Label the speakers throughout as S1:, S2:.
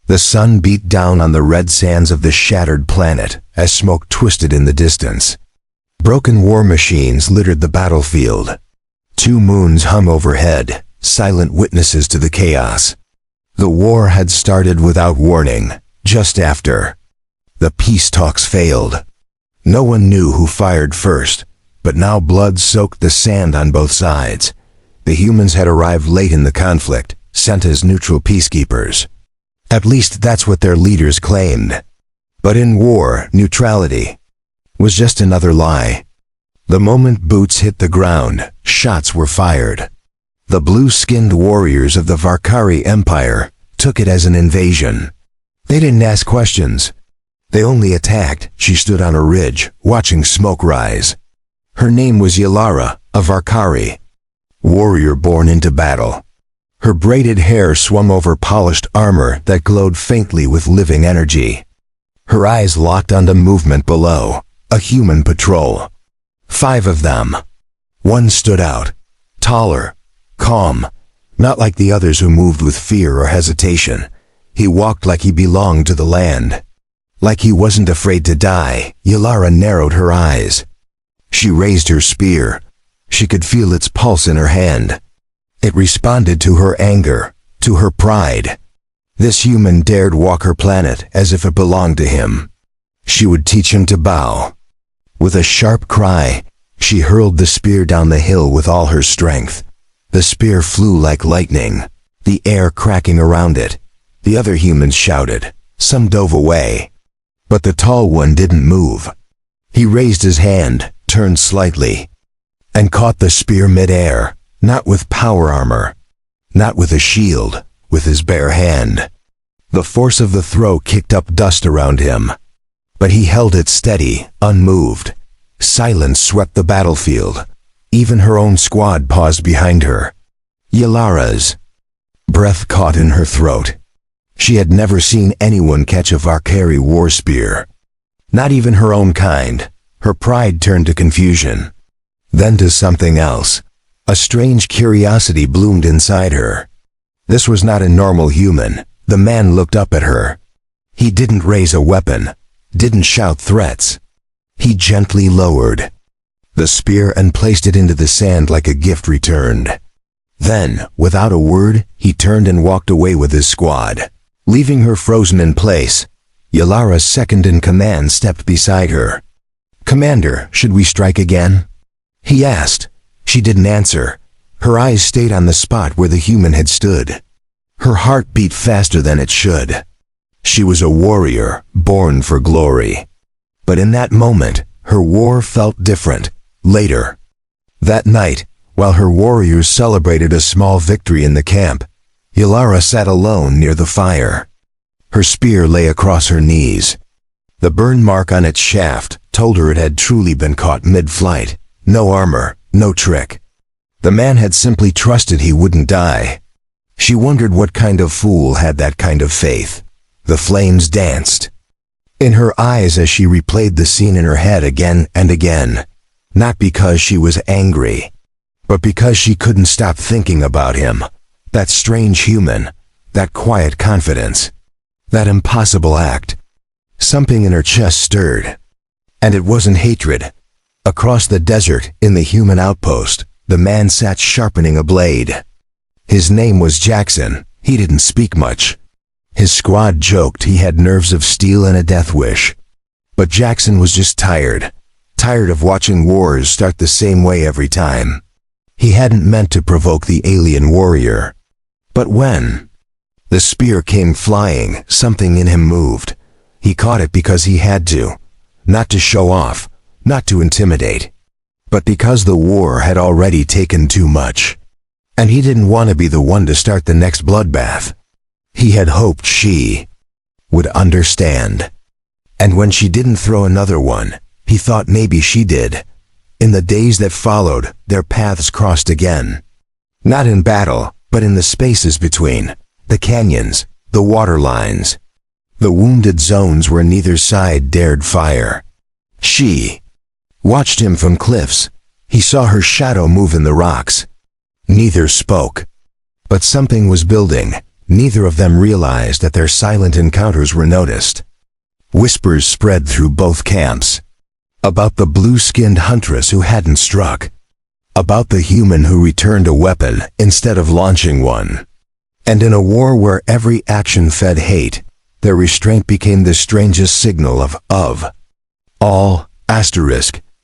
S1: The sun beat down on the red sands of the shattered planet as smoke twisted in the distance. Broken war machines littered the battlefield. 2 moons hung overhead, silent witnesses to the chaos. The war had started without warning, just after. The peace talks failed. No one knew who fired first, but now blood soaked the sand on both sides. The humans had arrived late in the conflict, sent as neutral peacekeepers. At least that's what their leaders claimed. But in war, neutrality was just another lie. The moment boots hit the ground, shots were fired. The blue-skinned warriors of the Varkari Empire took it as an invasion. They didn't ask questions. They only attacked. She stood on a ridge, watching smoke rise. Her name was Yalara, a Varkari, warrior born into battle. Her braided hair swung over polished armor that glowed faintly with living energy. Her eyes locked onto movement below, a human patrol. 5 of them. One stood out, taller, calm, not like the others who moved with fear or hesitation. He walked like he belonged to the land. Like he wasn't afraid to die. Yalara narrowed her eyes. She raised her spear. She could feel its pulse in her hand. It responded to her anger, to her pride. This human dared walk her planet as if it belonged to him. She would teach him to bow. With a sharp cry, she hurled the spear down the hill with all her strength. The spear flew like lightning, the air cracking around it. The other humans shouted. Some dove away. But the tall one didn't move. He raised his hand, turned slightly, and caught the spear mid-air. Not with power armor, not with a shield, with his bare hand. The force of the throw kicked up dust around him, but he held it steady, unmoved. Silence swept the battlefield. Even her own squad paused behind her. Yalara's breath caught in her throat. She had never seen anyone catch a Varkari war spear. Not even her own kind. Her pride turned to confusion, then to something else. A strange curiosity bloomed inside her. This was not a normal human. The man looked up at her. He didn't raise a weapon, didn't shout threats. He gently lowered the spear and placed it into the sand like a gift returned. Then, without a word, he turned and walked away with his squad, leaving her frozen in place. Yalara's second-in-command stepped beside her. "Commander, should we strike again?" he asked. She didn't answer. Her eyes stayed on the spot where the human had stood. Her heart beat faster than it should. She was a warrior, born for glory. But in that moment, her war felt different. Later, that night, while her warriors celebrated a small victory in the camp, Yalara sat alone near the fire. Her spear lay across her knees. The burn mark on its shaft told her it had truly been caught mid-flight. No armor, no trick. The man had simply trusted he wouldn't die. She wondered what kind of fool had that kind of faith. The flames danced in her eyes as she replayed the scene in her head again and again. Not because she was angry, but because she couldn't stop thinking about him. That strange human, that quiet confidence, that impossible act. Something in her chest stirred. And it wasn't hatred. Across the desert, in the human outpost, the man sat sharpening a blade. His name was Jackson. He didn't speak much. His squad joked he had nerves of steel and a death wish. But Jackson was just tired. Tired of watching wars start the same way every time. He hadn't meant to provoke the alien warrior. But when the spear came flying, something in him moved. He caught it because he had to. Not to show off, not to intimidate, but because the war had already taken too much. And he didn't want to be the one to start the next bloodbath. He had hoped she would understand. And when she didn't throw another one, he thought maybe she did. In the days that followed, their paths crossed again. Not in battle, but in the spaces between, the canyons, the water lines, the wounded zones where neither side dared fire. She watched him from cliffs. He saw her shadow move in the rocks. Neither spoke. But something was building, Neither of them realized that their silent encounters were noticed. Whispers spread through both camps. About the blue-skinned huntress who hadn't struck. About the human who returned a weapon instead of launching one. And in a war where every action fed hate, their restraint became the strangest signal of all.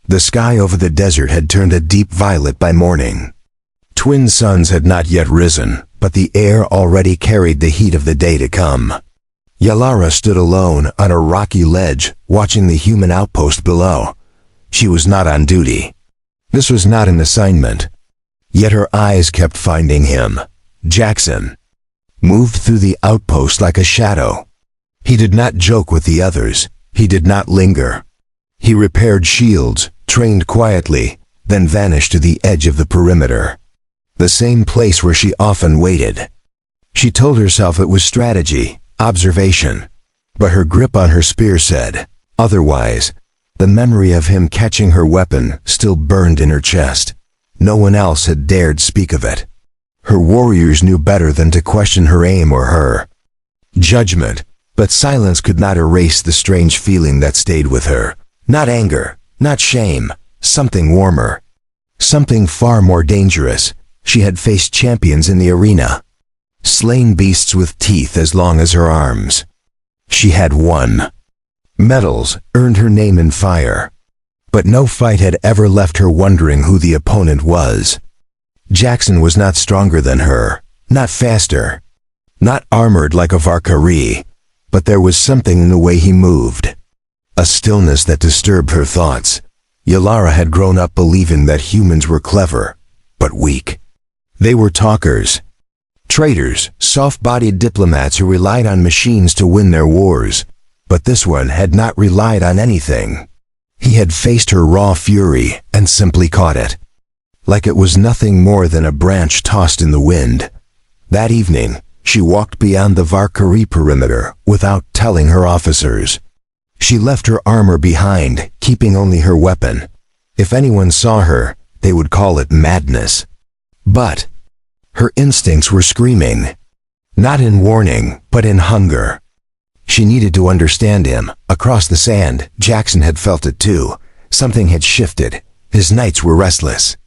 S1: The sky over the desert had turned a deep violet by morning. Twin suns had not yet risen, but the air already carried the heat of the day to come. Yalara stood alone on a rocky ledge, watching the human outpost below. She was not on duty. This was not an assignment. Yet her eyes kept finding him. Jackson moved through the outpost like a shadow. He did not joke with the others. He did not linger. He repaired shields, trained quietly, then vanished to the edge of the perimeter. The same place where she often waited. She told herself it was strategy, observation. But her grip on her spear said otherwise. The memory of him catching her weapon still burned in her chest. No one else had dared speak of it. Her warriors knew better than to question her aim or her judgment, but silence could not erase the strange feeling that stayed with her. Not anger, not shame, something warmer. Something far more dangerous. She had faced champions in the arena. Slain beasts with teeth as long as her arms. She had won. Medals earned her name in fire. But no fight had ever left her wondering who the opponent was. Jackson was not stronger than her, not faster, not armored like a Valkyrie, but there was something in the way he moved. A stillness that disturbed her thoughts. Yalara had grown up believing that humans were clever, but weak. They were talkers. Traitors, soft-bodied diplomats who relied on machines to win their wars. But this one had not relied on anything. He had faced her raw fury and simply caught it. Like it was nothing more than a branch tossed in the wind. That evening, she walked beyond the Valkyrie perimeter without telling her officers. She left her armor behind, keeping only her weapon. If anyone saw her, they would call it madness. But her instincts were screaming. Not in warning, but in hunger. She needed to understand him. Across the sand, Jackson had felt it too. Something had shifted. His nights were restless.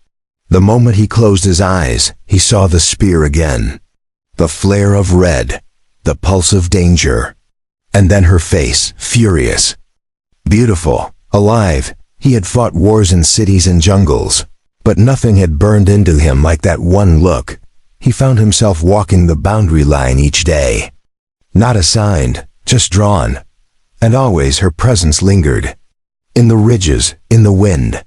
S1: The moment he closed his eyes, he saw the spear again. The flare of red, the pulse of danger. And then her face, furious. Beautiful, alive. He had fought wars in cities and jungles, but nothing had burned into him like that one look. He found himself walking the boundary line each day. Not assigned, just drawn. And always her presence lingered. In the ridges, in the wind.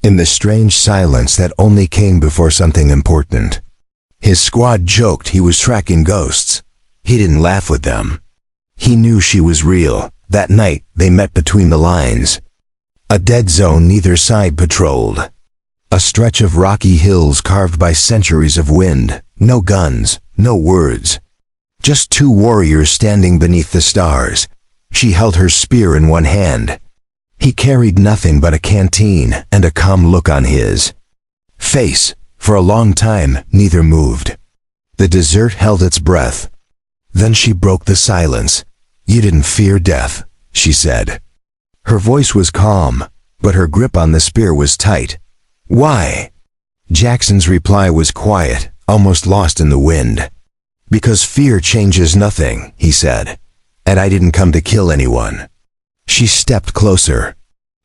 S1: In the strange silence that only came before something important. His squad joked he was tracking ghosts. He didn't laugh with them. He knew she was real. That night, they met between the lines. A dead zone neither side patrolled. A stretch of rocky hills carved by centuries of wind. No guns, no words. Just two warriors standing beneath the stars. She held her spear in one hand. He carried nothing but a canteen and a calm look on his face. For a long time, neither moved. The desert held its breath. Then she broke the silence. "You didn't fear death," she said. Her voice was calm, but her grip on the spear was tight. "Why?" Jackson's reply was quiet, almost lost in the wind. "Because fear changes nothing," he said. "And I didn't come to kill anyone." She stepped closer.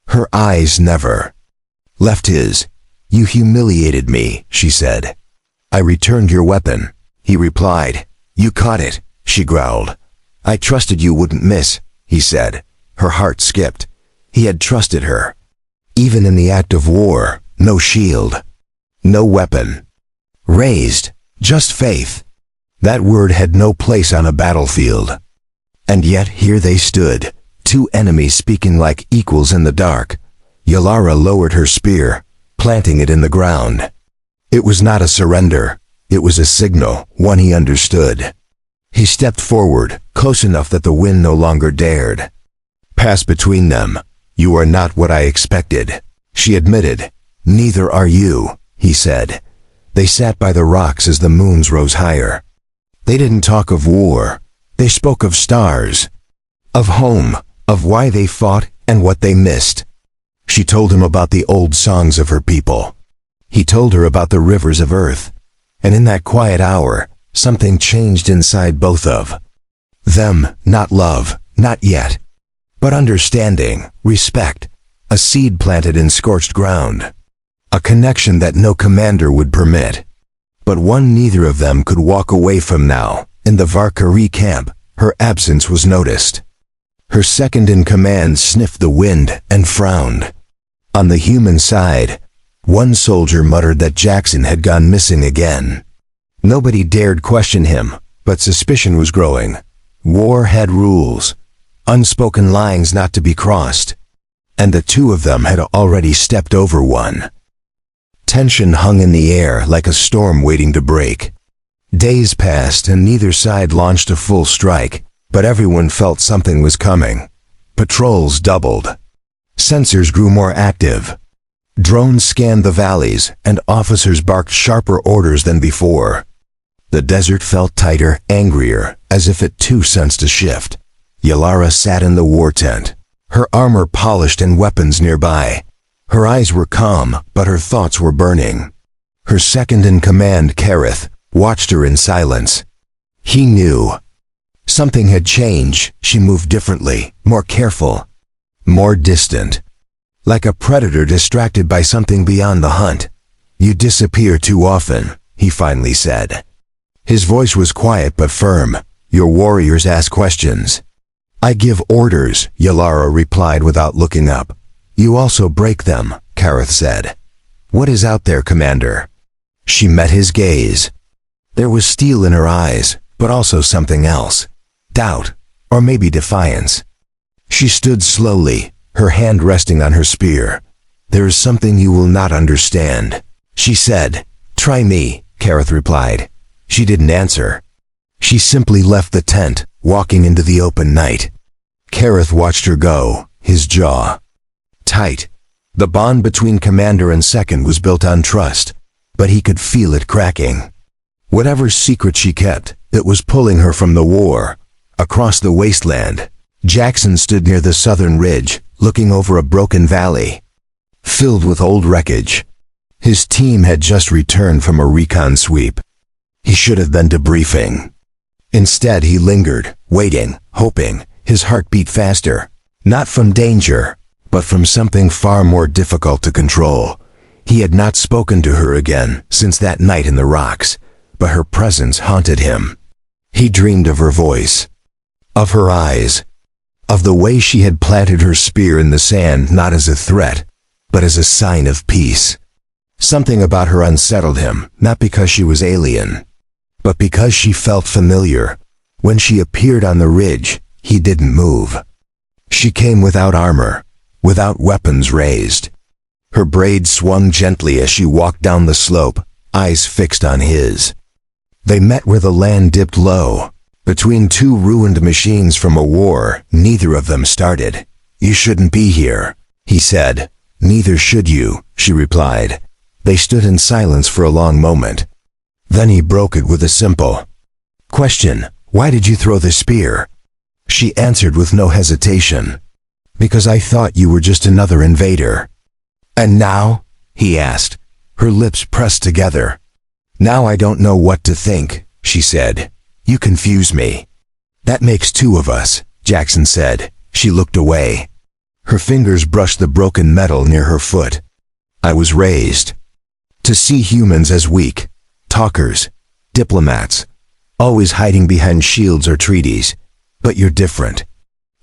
S1: Her eyes never left his. "You humiliated me," she said. "I returned your weapon," he replied. "You caught it," she growled. "I trusted you wouldn't miss," he said. Her heart skipped. He had trusted her. Even in the act of war, no shield, no weapon raised, just faith. That word had no place on a battlefield. And yet here they stood, two enemies speaking like equals in the dark. Yalara lowered her spear, planting it in the ground. It was not a surrender. It was a signal, one he understood. He stepped forward, close enough that the wind no longer dared pass between them. "You are not what I expected," she admitted. "Neither are you," he said. They sat by the rocks as the moons rose higher. They didn't talk of war. They spoke of stars, of home, of why they fought and what they missed. She told him about the old songs of her people. He told her about the rivers of earth. And in that quiet hour, something changed inside both of them. Not love, not yet, but understanding, respect, a seed planted in scorched ground. A connection that no commander would permit. But one neither of them could walk away from now. In the Valkyrie camp, her absence was noticed. Her second-in-command sniffed the wind and frowned. On the human side, one soldier muttered that Jackson had gone missing again. Nobody dared question him, but suspicion was growing. War had rules, unspoken lines not to be crossed, and the two of them had already stepped over one. Tension hung in the air like a storm waiting to break. Days passed and neither side launched a full strike, but everyone felt something was coming. Patrols doubled. Sensors grew more active. Drones scanned the valleys, and officers barked sharper orders than before. The desert felt tighter, angrier, as if it too sensed a shift. Yalara sat in the war tent, her armor polished and weapons nearby. Her eyes were calm, but her thoughts were burning. Her second-in-command, Kareth, watched her in silence. He knew. Something had changed. She moved differently, more careful, more distant. Like a predator distracted by something beyond the hunt. "You disappear too often," he finally said. His voice was quiet but firm. "Your warriors ask questions." "I give orders," Yalara replied without looking up. "You also break them," Kareth said. "What is out there, Commander?" She met his gaze. There was steel in her eyes, but also something else. Doubt, or maybe defiance. She stood slowly, her hand resting on her spear. "There is something you will not understand," she said. "Try me," Kareth replied. She didn't answer. She simply left the tent, walking into the open night. Kareth watched her go, his jaw tight. The bond between commander and second was built on trust, but he could feel it cracking. Whatever secret she kept, it was pulling her from the war. Across the wasteland, Jackson stood near the southern ridge, looking over a broken valley, filled with old wreckage. His team had just returned from a recon sweep. He should have been debriefing. Instead, he lingered, waiting, hoping, his heart beat faster. Not from danger, but from something far more difficult to control. He had not spoken to her again since that night in the rocks, but her presence haunted him. He dreamed of her voice, of her eyes, of the way she had planted her spear in the sand not as a threat, but as a sign of peace. Something about her unsettled him, not because she was alien, but because she felt familiar. When she appeared on the ridge, he didn't move. She came without armor, without weapons raised. Her braid swung gently as she walked down the slope, eyes fixed on his. They met where the land dipped low, between two ruined machines from a war neither of them started. "You shouldn't be here," he said. "Neither should you," she replied. They stood in silence for a long moment. Then he broke it with a simple question. "Why did you throw the spear?" She answered with no hesitation. "Because I thought you were just another invader." "And now?" he asked, her lips pressed together. "Now I don't know what to think," she said. "You confuse me." "That makes two of us," Jackson said. She looked away. Her fingers brushed the broken metal near her foot. "I was raised to see humans as weak, talkers, diplomats, always hiding behind shields or treaties. But you're different."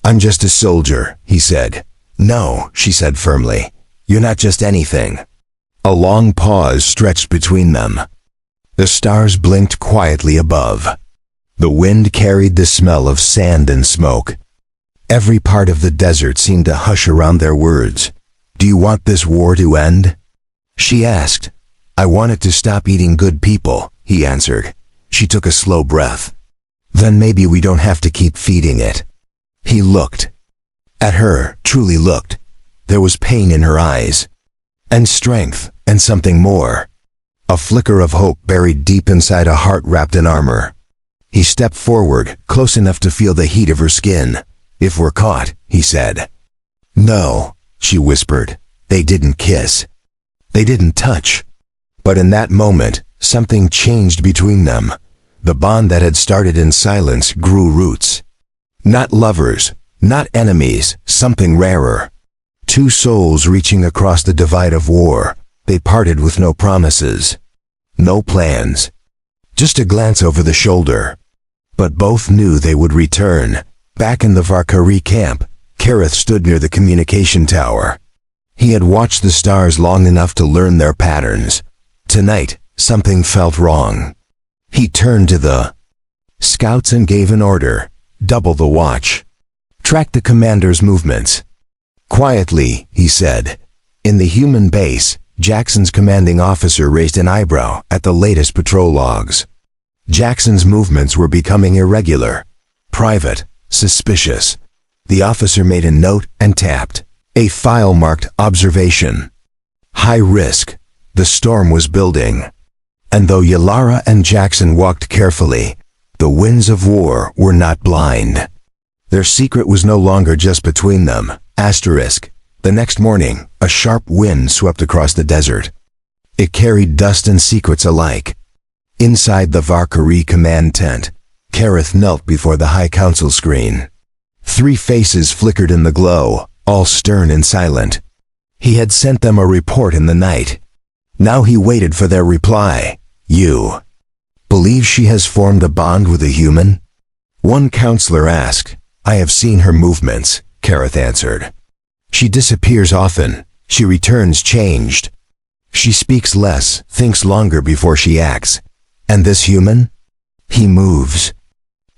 S1: "I'm just a soldier," he said. "No," she said firmly. "You're not just anything." A long pause stretched between them. The stars blinked quietly above. The wind carried the smell of sand and smoke. Every part of the desert seemed to hush around their words. "Do you want this war to end?" she asked. "I want it to stop eating good people," he answered. She took a slow breath. "Then maybe we don't have to keep feeding it." He looked at her, truly looked. There was pain in her eyes, and strength, and something more. A flicker of hope buried deep inside a heart wrapped in armor. He stepped forward, close enough to feel the heat of her skin. "If we're caught," he said. "No," she whispered. "They didn't kiss. They didn't touch." But in that moment, something changed between them. The bond that had started in silence grew roots. Not lovers, not enemies, something rarer. Two souls reaching across the divide of war. They parted with no promises. No plans. Just a glance over the shoulder. But both knew they would return. Back in the Valkyrie camp, Kareth stood near the communication tower. He had watched the stars long enough to learn their patterns. Tonight, something felt wrong. He turned to the scouts and gave an order. "Double the watch. Track the commander's movements." Quietly, he said. In the human base, Jackson's commanding officer raised an eyebrow at the latest patrol logs. Jackson's movements were becoming irregular, private, suspicious. The officer made a note and tapped. A file marked "Observation." High risk. The storm was building. And though Yalara and Jackson walked carefully, the winds of war were not blind. Their secret was no longer just between them. Asterisk. The next morning, a sharp wind swept across the desert. It carried dust and secrets alike. Inside the Valkyrie command tent, Kareth knelt before the High Council screen. 3 faces flickered in the glow, all stern and silent. He had sent them a report in the night. Now he waited for their reply. "You believe she has formed a bond with a human?" One counselor asked. "I have seen her movements," Kareth answered. "She disappears often. She returns changed. She speaks less, thinks longer before she acts. And this human? He moves.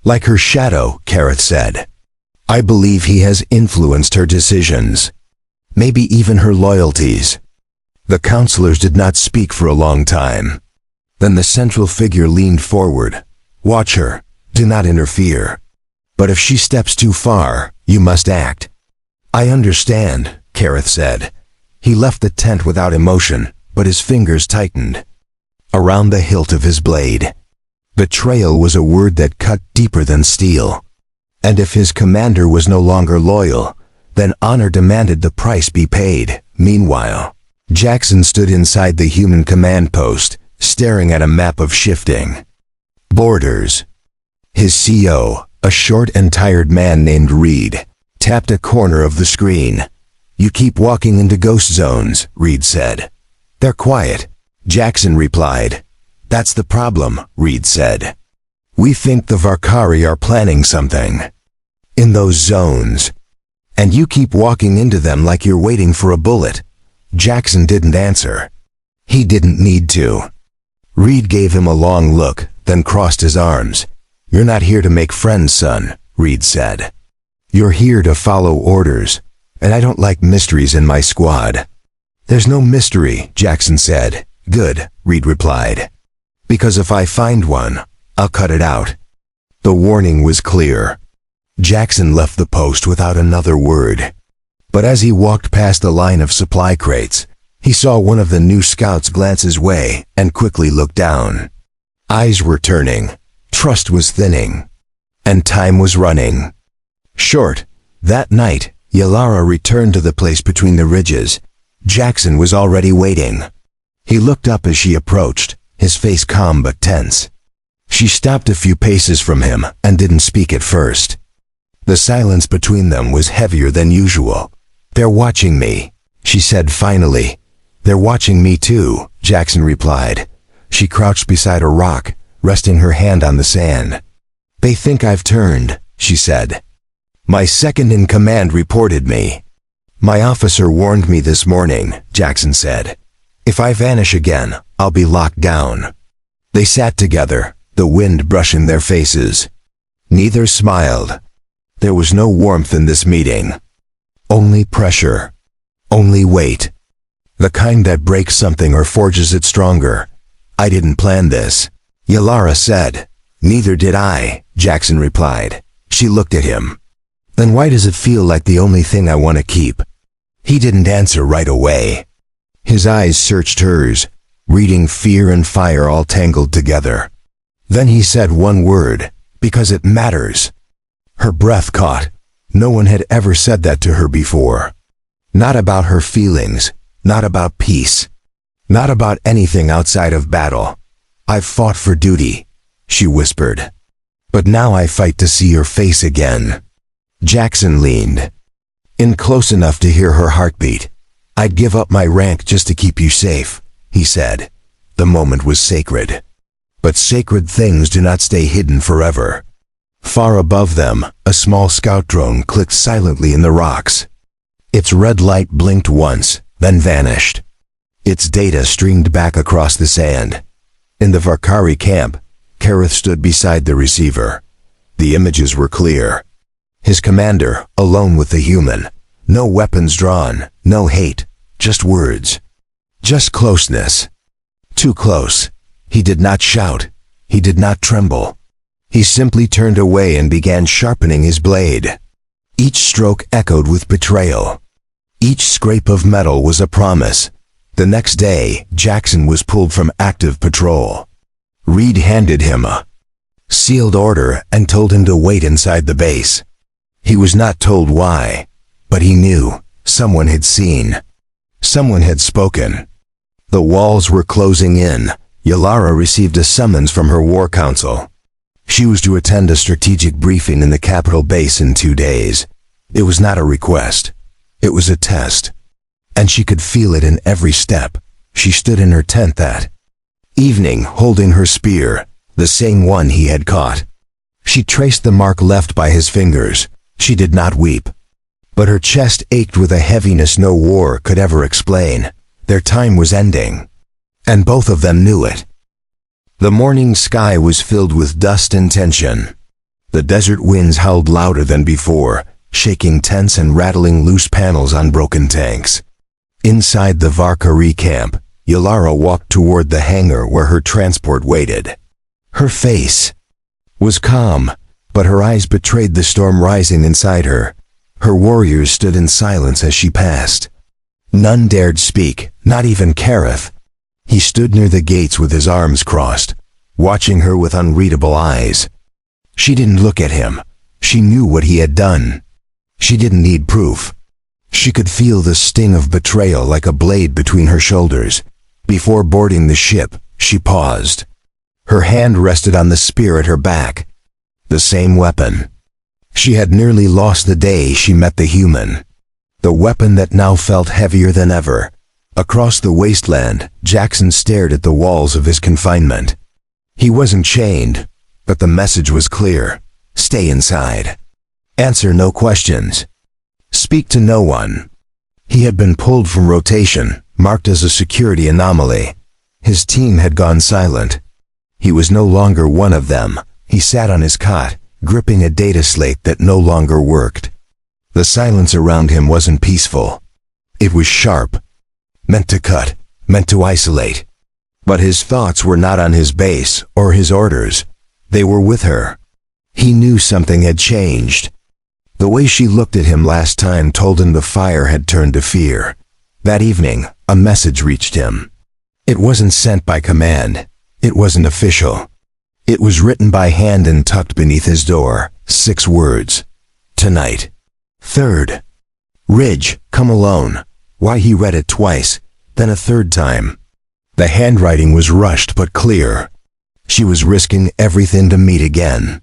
S1: Like her shadow," Kareth said. "I believe he has influenced her decisions. Maybe even her loyalties." The counselors did not speak for a long time. Then the central figure leaned forward. "Watch her. Do not interfere. But if she steps too far, you must act." "I understand," Kareth said. He left the tent without emotion, but his fingers tightened around the hilt of his blade. Betrayal was a word that cut deeper than steel. And if his commander was no longer loyal, then honor demanded the price be paid. Meanwhile, Jackson stood inside the human command post, staring at a map of shifting borders. His CO, a short and tired man named Reed, tapped a corner of the screen. "You keep walking into ghost zones," Reed said. "They're quiet." Jackson replied. "That's the problem," Reed said. "We think the Valkyrie are planning something in those zones. And you keep walking into them like you're waiting for a bullet." Jackson didn't answer. He didn't need to. Reed gave him a long look, then crossed his arms. "You're not here to make friends, son," Reed said. "You're here to follow orders, and I don't like mysteries in my squad." "There's no mystery," Jackson said. "Good," Reed replied. "Because if I find one, I'll cut it out." The warning was clear. Jackson left the post without another word. But as he walked past the line of supply crates, he saw one of the new scouts glance his way and quickly look down. Eyes were turning, trust was thinning, and time was running short. That night, Yalara returned to the place between the ridges. Jackson was already waiting. He looked up as she approached, his face calm but tense. She stopped a few paces from him and didn't speak at first. The silence between them was heavier than usual. "They're watching me," she said finally. "They're watching me too," Jackson replied. She crouched beside a rock, resting her hand on the sand. "They think I've turned," she said. "My second-in-command reported me. My officer warned me this morning," Jackson said. "If I vanish again, I'll be locked down." They sat together, the wind brushing their faces. Neither smiled. There was no warmth in this meeting. Only pressure. Only weight. The kind that breaks something or forges it stronger. "I didn't plan this," Yalara said. "Neither did I," Jackson replied. She looked at him. "Then why does it feel like the only thing I want to keep?" He didn't answer right away. His eyes searched hers, reading fear and fire all tangled together. Then he said one word, Because it matters. Her breath caught. No one had ever said that to her before. Not about her feelings, not about peace, not about anything outside of battle. "I've fought for duty," she whispered. "But now I fight to see your face again." Jackson leaned in close enough to hear her heartbeat. "I'd give up my rank just to keep you safe," he said. The moment was sacred. But sacred things do not stay hidden forever. Far above them, a small scout drone clicked silently in the rocks. Its red light blinked once, then vanished. Its data streamed back across the sand. In the Varkari camp, Kareth stood beside the receiver. The images were clear. His commander, alone with the human. No weapons drawn, no hate, just words. Just closeness. Too close. He did not shout. He did not tremble. He simply turned away and began sharpening his blade. Each stroke echoed with betrayal. Each scrape of metal was a promise. The next day, Jackson was pulled from active patrol. Reed handed him a sealed order and told him to wait inside the base. He was not told why, but he knew. Someone had seen. Someone had spoken. The walls were closing in. Yalara received a summons from her war council. She was to attend a strategic briefing in the capital base in 2 days. It was not a request. It was a test. And she could feel it in every step. She stood in her tent that evening, holding her spear, the same one he had caught. She traced the mark left by his fingers. She did not weep. But her chest ached with a heaviness no war could ever explain. Their time was ending. And both of them knew it. The morning sky was filled with dust and tension. The desert winds howled louder than before, shaking tents and rattling loose panels on broken tanks. Inside the Varkari camp, Yalara walked toward the hangar where her transport waited. Her face was calm, but her eyes betrayed the storm rising inside her. Her warriors stood in silence as she passed. None dared speak, not even Kareth. He stood near the gates with his arms crossed, watching her with unreadable eyes. She didn't look at him. She knew what he had done. She didn't need proof. She could feel the sting of betrayal like a blade between her shoulders. Before boarding the ship, she paused. Her hand rested on the spear at her back. The same weapon. She had nearly lost the day she met the human. The weapon that now felt heavier than ever. Across the wasteland, Jackson stared at the walls of his confinement. He wasn't chained, but the message was clear. Stay inside. Answer no questions. Speak to no one. He had been pulled from rotation, marked as a security anomaly. His team had gone silent. He was no longer one of them. He sat on his cot, gripping a data slate that no longer worked. The silence around him wasn't peaceful. It was sharp. Meant to cut, meant to isolate. But his thoughts were not on his base or his orders. They were with her. He knew something had changed. The way she looked at him last time told him the fire had turned to fear. That evening, a message reached him. It wasn't sent by command. It wasn't official. It was written by hand and tucked beneath his door. 6 words. Tonight. 3rd. Ridge, come alone. Why he read it twice, then a 3rd time. The handwriting was rushed but clear. She was risking everything to meet again.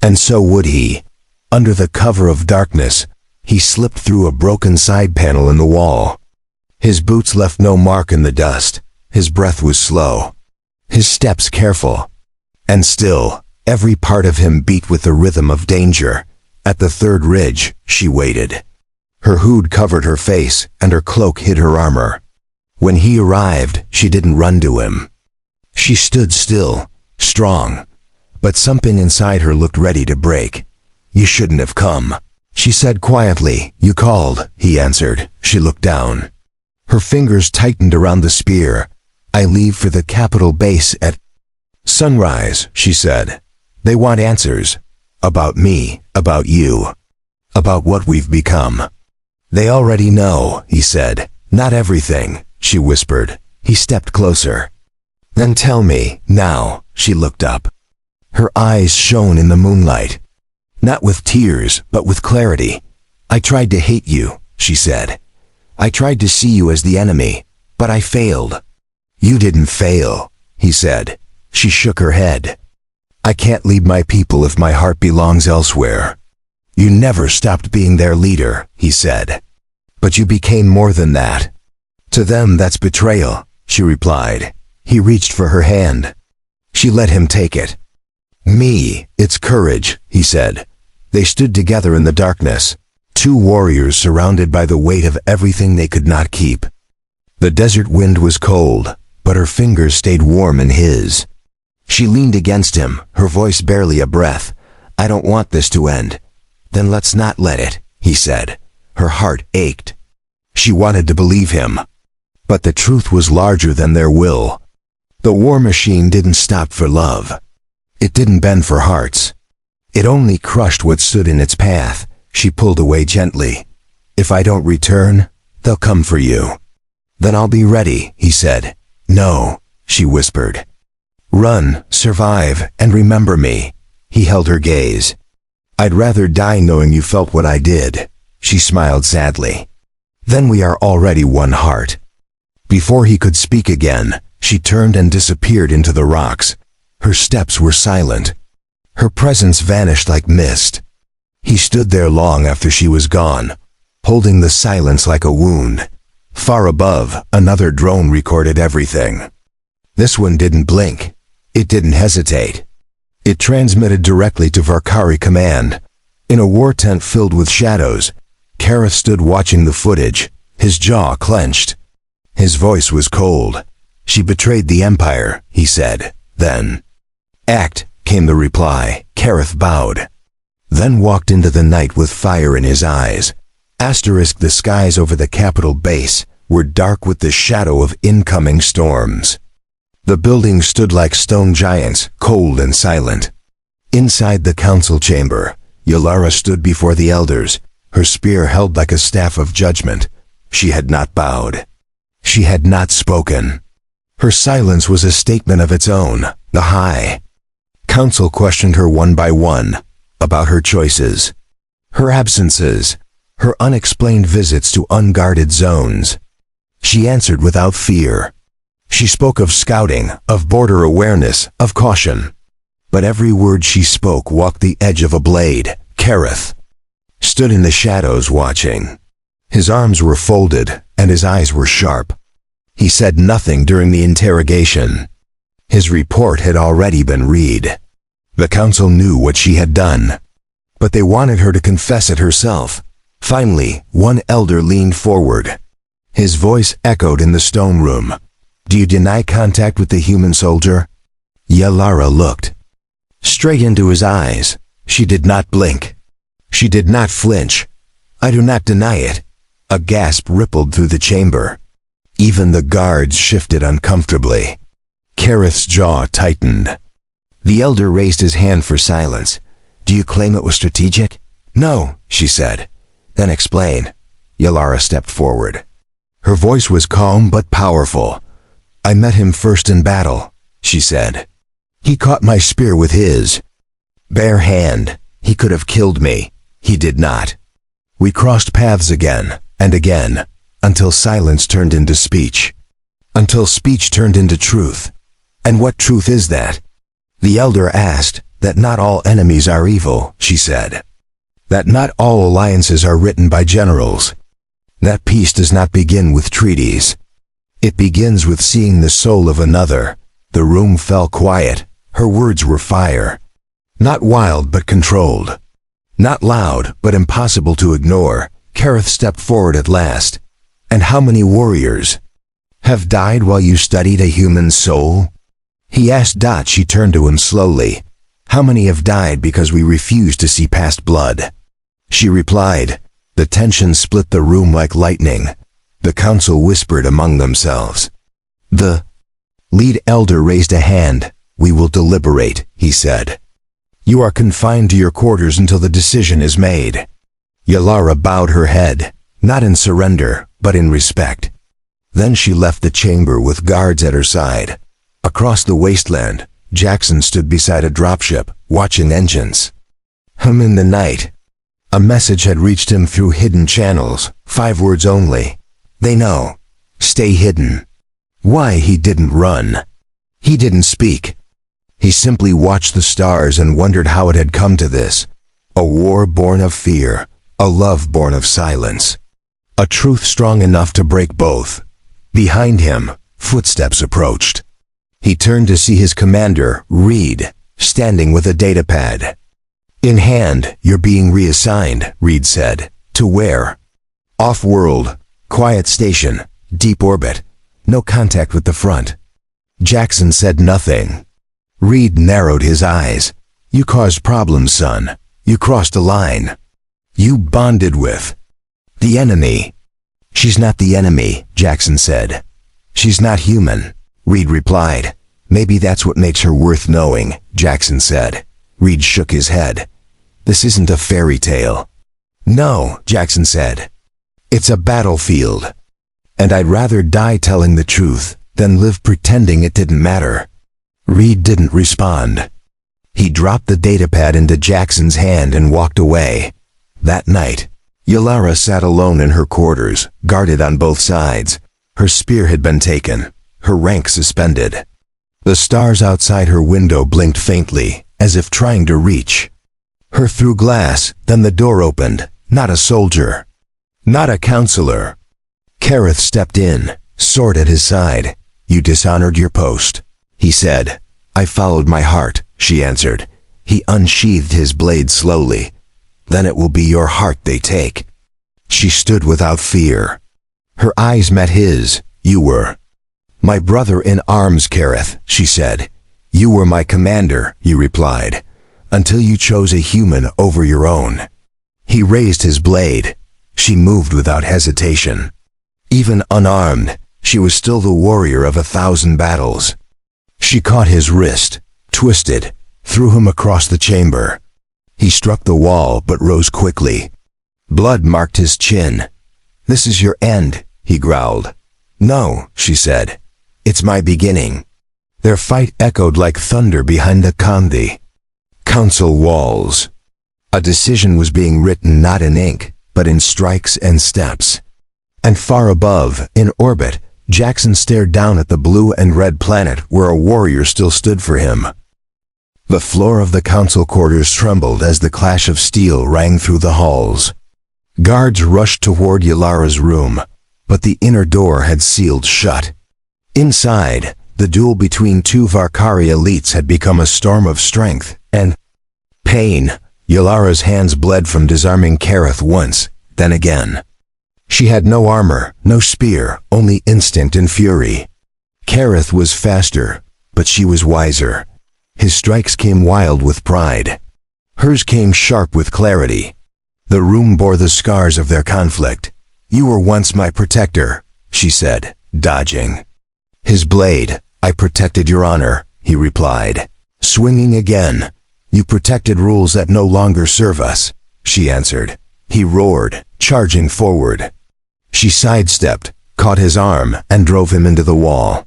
S1: And so would he. Under the cover of darkness, he slipped through a broken side panel in the wall. His boots left no mark in the dust. His breath was slow. His steps careful. And still, every part of him beat with the rhythm of danger. At the 3rd ridge, she waited. Her hood covered her face, and her cloak hid her armor. When he arrived, she didn't run to him. She stood still, strong. But something inside her looked ready to break. You shouldn't have come, she said quietly. You called, he answered. She looked down. Her fingers tightened around the spear. I leave for the capital base at sunrise, she said. They want answers. About me, about you. About what we've become. They already know, he said. Not everything, she whispered. He stepped closer. Then tell me, now, she looked up. Her eyes shone in the moonlight. Not with tears, but with clarity. "I tried to hate you," she said. "I tried to see you as the enemy, but I failed." "You didn't fail," he said. She shook her head. "I can't lead my people if my heart belongs elsewhere." "You never stopped being their leader," he said. "But you became more than that." "To them, that's betrayal," she replied. He reached for her hand. She let him take it. "Me, it's courage," he said. They stood together in the darkness, two warriors surrounded by the weight of everything they could not keep. The desert wind was cold, but her fingers stayed warm in his. She leaned against him, her voice barely a breath. "I don't want this to end." "Then let's not let it," he said. Her heart ached. She wanted to believe him. But the truth was larger than their will. The war machine didn't stop for love. It didn't bend for hearts. It only crushed what stood in its path. She pulled away gently. "If I don't return, they'll come for you." "Then I'll be ready," he said. "No," she whispered. "Run, survive, and remember me." He held her gaze. "I'd rather die knowing you felt what I did." She smiled sadly. "Then we are already one heart." Before he could speak again, she turned and disappeared into the rocks. Her steps were silent. Her presence vanished like mist. He stood there long after she was gone, holding the silence like a wound. Far above, another drone recorded everything. This one didn't blink. It didn't hesitate. It transmitted directly to Varkari Command. In a war tent filled with shadows, Kareth stood watching the footage, his jaw clenched. His voice was cold. "She betrayed the Empire," he said. Then, "Act," came the reply. Kareth bowed. Then walked into the night with fire in his eyes. The skies over the capital base were dark with the shadow of incoming storms. The buildings stood like stone giants, cold and silent. Inside the council chamber, Yalara stood before the elders, her spear held like a staff of judgment. She had not bowed. She had not spoken. Her silence was a statement of its own. The High Council questioned her one by one about her choices, her absences, her unexplained visits to unguarded zones. She answered without fear. She spoke of scouting, of border awareness, of caution. But every word she spoke walked the edge of a blade. Kareth stood in the shadows watching. His arms were folded, and his eyes were sharp. He said nothing during the interrogation. His report had already been read. The council knew what she had done, but they wanted her to confess it herself. Finally, one elder leaned forward. His voice echoed in the stone room. "Do you deny contact with the human soldier?" Yalara looked straight into his eyes. She did not blink. She did not flinch. "I do not deny it." A gasp rippled through the chamber. Even the guards shifted uncomfortably. Kareth's jaw tightened. The elder raised his hand for silence. "Do you claim it was strategic?" "No," she said. "Then explain." Yalara stepped forward. Her voice was calm but powerful. "I met him first in battle," she said. "He caught my spear with his bare hand. He could have killed me. He did not. We crossed paths again and again, until silence turned into speech. Until speech turned into truth. And what truth is that?" The elder asked. "That not all enemies are evil," she said. "That not all alliances are written by generals. That peace does not begin with treaties. It begins with seeing the soul of another." The room fell quiet. Her words were fire. Not wild but controlled. Not loud but impossible to ignore. Kareth stepped forward at last. "And how many warriors have died while you studied a human soul?" He asked. She turned to him slowly. "How many have died because we refuse to see past blood?" She replied. The tension split the room like lightning. The council whispered among themselves. The lead elder raised a hand. "We will deliberate," he said. "You are confined to your quarters until the decision is made." Yalara bowed her head, not in surrender, but in respect. Then she left the chamber with guards at her side. Across the wasteland, Jackson stood beside a dropship, watching engines. In the night. A message had reached him through hidden channels, 5 words only. They know. Stay hidden. Why he didn't run. He didn't speak. He simply watched the stars and wondered how it had come to this. A war born of fear, a love born of silence. A truth strong enough to break both. Behind him, footsteps approached. He turned to see his commander, Reed, standing with a datapad. In hand, you're being reassigned, Reed said. To where? Off-world, quiet station, deep orbit, no contact with the front. Jackson said nothing. Reed narrowed his eyes. You caused problems, son. You crossed a line. You bonded with the enemy. She's not the enemy, Jackson said. She's not human, Reed replied. Maybe that's what makes her worth knowing, Jackson said. Reed shook his head. This isn't a fairy tale. No, Jackson said. It's a battlefield. And I'd rather die telling the truth than live pretending it didn't matter. Reed didn't respond. He dropped the datapad into Jackson's hand and walked away. That night, Yalara sat alone in her quarters, guarded on both sides. Her spear had been taken, her rank suspended. The stars outside her window blinked faintly, as if trying to reach her through glass. Then the door opened. Not a soldier. Not a counselor. Kareth stepped in, sword at his side. You dishonored your post, he said. I followed my heart, she answered. He unsheathed his blade slowly. Then it will be your heart they take. She stood without fear. Her eyes met his. You were my brother in arms, Kareth, she said. You were my commander, he replied, until you chose a human over your own. He raised his blade. She moved without hesitation. Even unarmed, she was still the warrior of 1,000 battles. She caught his wrist, twisted, threw him across the chamber. He struck the wall but rose quickly. Blood marked his chin. This is your end, he growled. No, she said. It's my beginning. Their fight echoed like thunder behind the Kandi council walls. A decision was being written not in ink, but in strikes and steps. And far above, in orbit, Jackson stared down at the blue and red planet where a warrior still stood for him. The floor of the council quarters trembled as the clash of steel rang through the halls. Guards rushed toward Yalara's room, but the inner door had sealed shut. Inside, the duel between 2 Varkari elites had become a storm of strength and pain. Yalara's hands bled from disarming Kareth once, then again. She had no armor, no spear, only instinct and fury. Kareth was faster, but she was wiser. His strikes came wild with pride. Hers came sharp with clarity. The room bore the scars of their conflict. You were once my protector, she said, dodging his blade. I protected your honor, he replied, swinging again. You protected rules that no longer serve us, she answered. He roared, charging forward. She sidestepped, caught his arm, and drove him into the wall.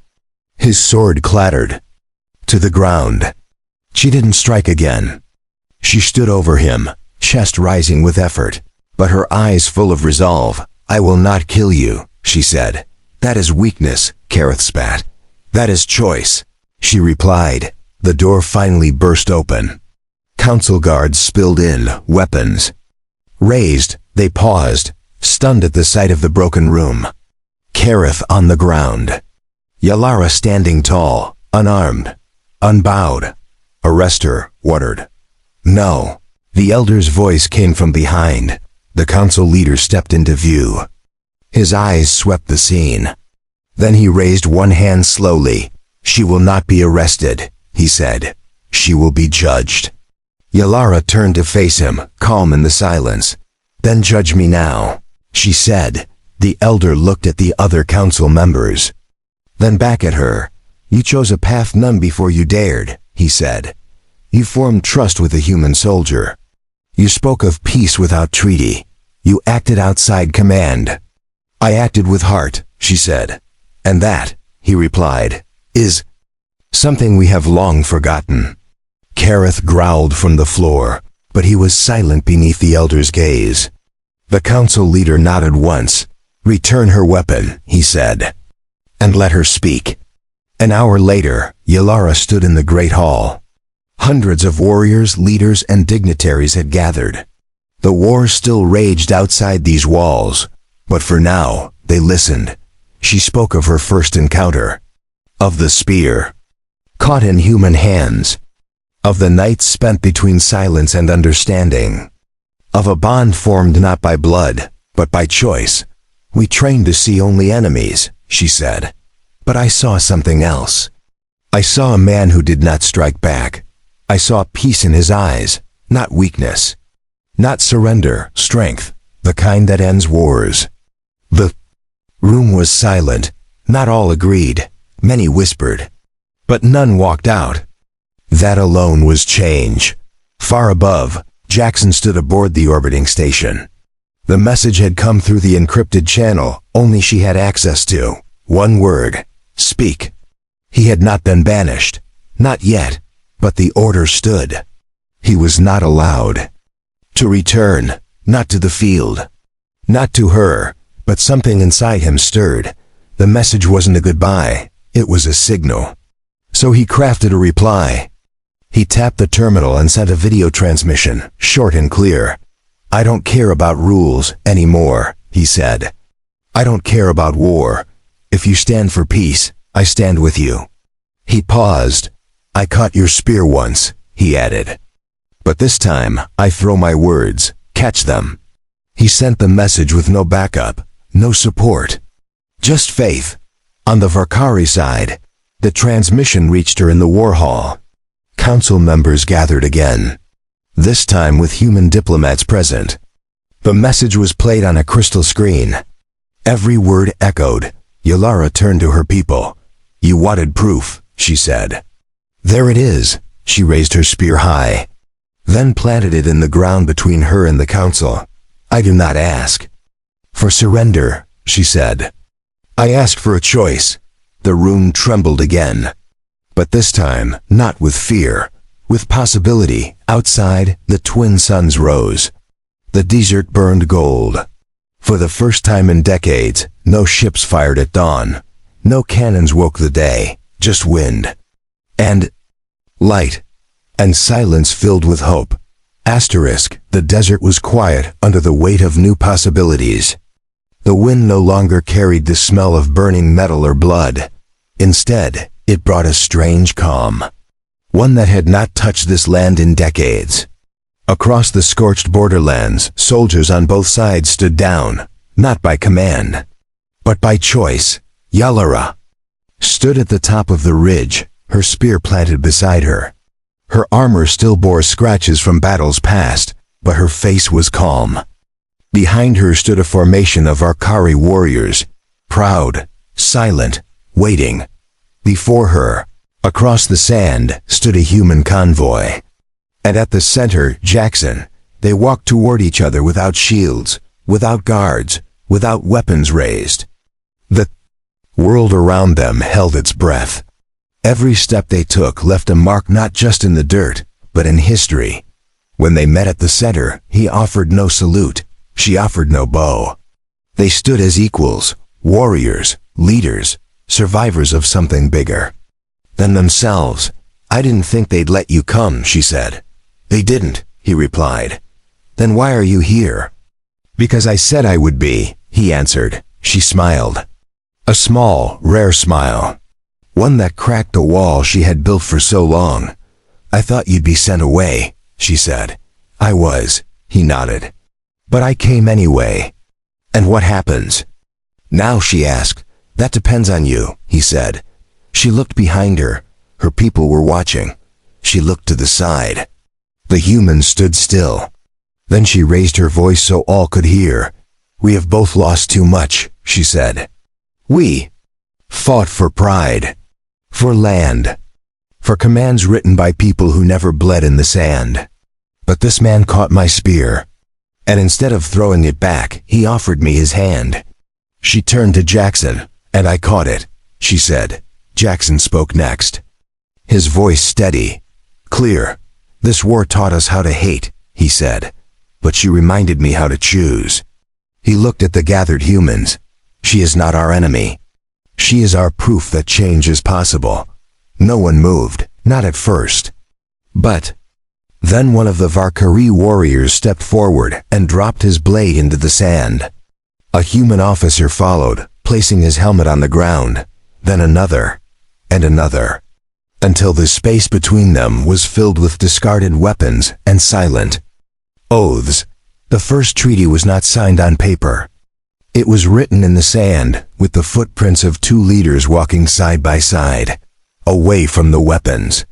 S1: His sword clattered to the ground. She didn't strike again. She stood over him, chest rising with effort, but her eyes full of resolve. I will not kill you, she said. That is weakness, Kareth spat. That is choice, she replied. The door finally burst open. Council guards spilled in, weapons raised. They paused, stunned at the sight of the broken room. Kareth on the ground. Yalara standing tall, unarmed, unbowed. Arrest her, ordered. No. The elder's voice came from behind. The council leader stepped into view. His eyes swept the scene. Then he raised one hand slowly. She will not be arrested, he said. She will be judged. Yalara turned to face him, calm in the silence. Then judge me now, she said. The elder looked at the other council members. Then back at her. You chose a path none before you dared, he said. You formed trust with a human soldier. You spoke of peace without treaty. You acted outside command. I acted with heart, she said. And that, he replied, is something we have long forgotten. Kareth growled from the floor, but he was silent beneath the elder's gaze. The council leader nodded once. "Return her weapon," he said, "and let her speak." An hour later, Yalara stood in the Great Hall. Hundreds of warriors, leaders, and dignitaries had gathered. The war still raged outside these walls, but for now, they listened. She spoke of her first encounter, of the spear, caught in human hands, of the nights spent between silence and understanding, of a bond formed not by blood, but by choice. "We trained to see only enemies," she said, "but I saw something else. I saw a man who did not strike back. I saw peace in his eyes, not weakness. Not surrender, strength, the kind that ends wars." The room was silent. Not all agreed. Many whispered. But none walked out. That alone was change. Far above, Jackson stood aboard the orbiting station. The message had come through the encrypted channel only she had access to. One word: speak. He had not been banished. Not yet. But the order stood. He was not allowed to return, not to the field, not to her, but something inside him stirred. The message wasn't a goodbye, it was a signal. So he crafted a reply. He tapped the terminal and sent a video transmission, short and clear. "I don't care about rules anymore," he said. "I don't care about war. If you stand for peace, I stand with you." He paused. "I caught your spear once," he added. "But this time, I throw my words, catch them." He sent the message with no backup, no support. Just faith. On the Varkari side, the transmission reached her in the war hall. Council members gathered again, this time with human diplomats present. The message was played on a crystal screen. Every word echoed. Yalara turned to her people. "You wanted proof," she said. "There it is." She raised her spear high, then planted it in the ground between her and the council. "I do not ask for surrender," she said. "I ask for a choice." The room trembled again. But this time, not with fear, with possibility. Outside, the twin suns rose. The desert burned gold. For the first time in decades, no ships fired at dawn. No cannons woke the day, just wind. And light. And silence filled with hope. Asterisk, the desert was quiet under the weight of new possibilities. The wind no longer carried the smell of burning metal or blood. Instead, it brought a strange calm. One that had not touched this land in decades. Across the scorched borderlands, soldiers on both sides stood down, not by command, but by choice. Yalara stood at the top of the ridge, her spear planted beside her. Her armor still bore scratches from battles past, but her face was calm. Behind her stood a formation of Varkari warriors, proud, silent, waiting. Before her, across the sand, stood a human convoy. And at the center, Jackson. They walked toward each other without shields, without guards, without weapons raised. The world around them held its breath. Every step they took left a mark not just in the dirt, but in history. When they met at the center, he offered no salute. She offered no bow. They stood as equals, warriors, leaders, survivors of something bigger than themselves. "I didn't think they'd let you come," she said. "They didn't," he replied. "Then why are you here?" "Because I said I would be," he answered. She smiled. A small, rare smile. One that cracked the wall she had built for so long. "I thought you'd be sent away," she said. "I was," he nodded. "But I came anyway." "And what happens now?" she asked. "That depends on you," he said. She looked behind her. Her people were watching. She looked to the side. The human stood still. Then she raised her voice so all could hear. "We have both lost too much," she said. "We fought for pride, for land, for commands written by people who never bled in the sand. But this man caught my spear, and instead of throwing it back, he offered me his hand." She turned to Jackson. "And I caught it," she said. Jackson spoke next. His voice steady, clear. "This war taught us how to hate," he said, "but she reminded me how to choose." He looked at the gathered humans. "She is not our enemy. She is our proof that change is possible." No one moved, not at first. But then one of the Valkyrie warriors stepped forward and dropped his blade into the sand. A human officer followed, placing his helmet on the ground, then another, and another, until the space between them was filled with discarded weapons and silent oaths. The first treaty was not signed on paper. It was written in the sand, with the footprints of two leaders walking side by side, away from the weapons,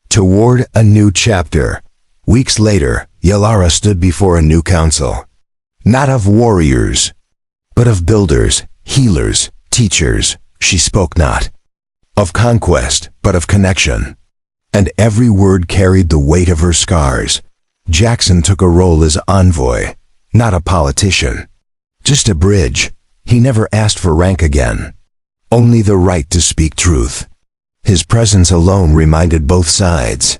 S1: toward a new chapter. Weeks later, Yalara stood before a new council. Not of warriors, but of builders, healers, teachers. She spoke not of conquest, but of connection. And every word carried the weight of her scars. Jackson took a role as envoy, not a politician. Just a bridge. He never asked for rank again. Only the right to speak truth. His presence alone reminded both sides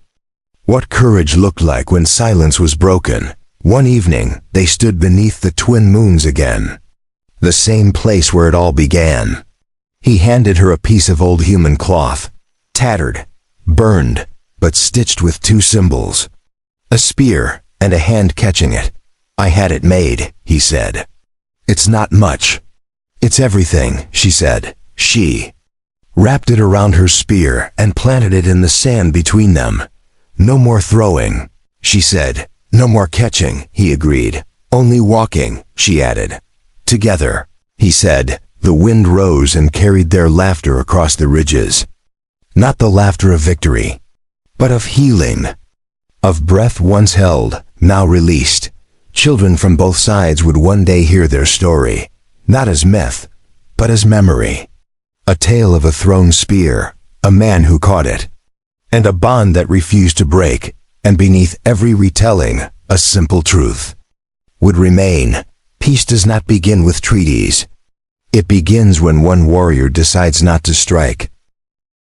S1: what courage looked like when silence was broken. One evening, they stood beneath the twin moons again. The same place where it all began. He handed her a piece of old human cloth, tattered, burned, but stitched with two symbols. A spear, and a hand catching it. "I had it made," he said. "It's not much. It's everything," she said. She wrapped it around her spear and planted it in the sand between them. "No more throwing," she said. "No more catching," he agreed. "Only walking," she added. "Together," he said. The wind rose and carried their laughter across the ridges. Not the laughter of victory, but of healing. Of breath once held, now released. Children from both sides would one day hear their story, not as myth, but as memory. A tale of a thrown spear, a man who caught it, and a bond that refused to break, and beneath every retelling, a simple truth would remain. Peace does not begin with treaties. It begins when one warrior decides not to strike.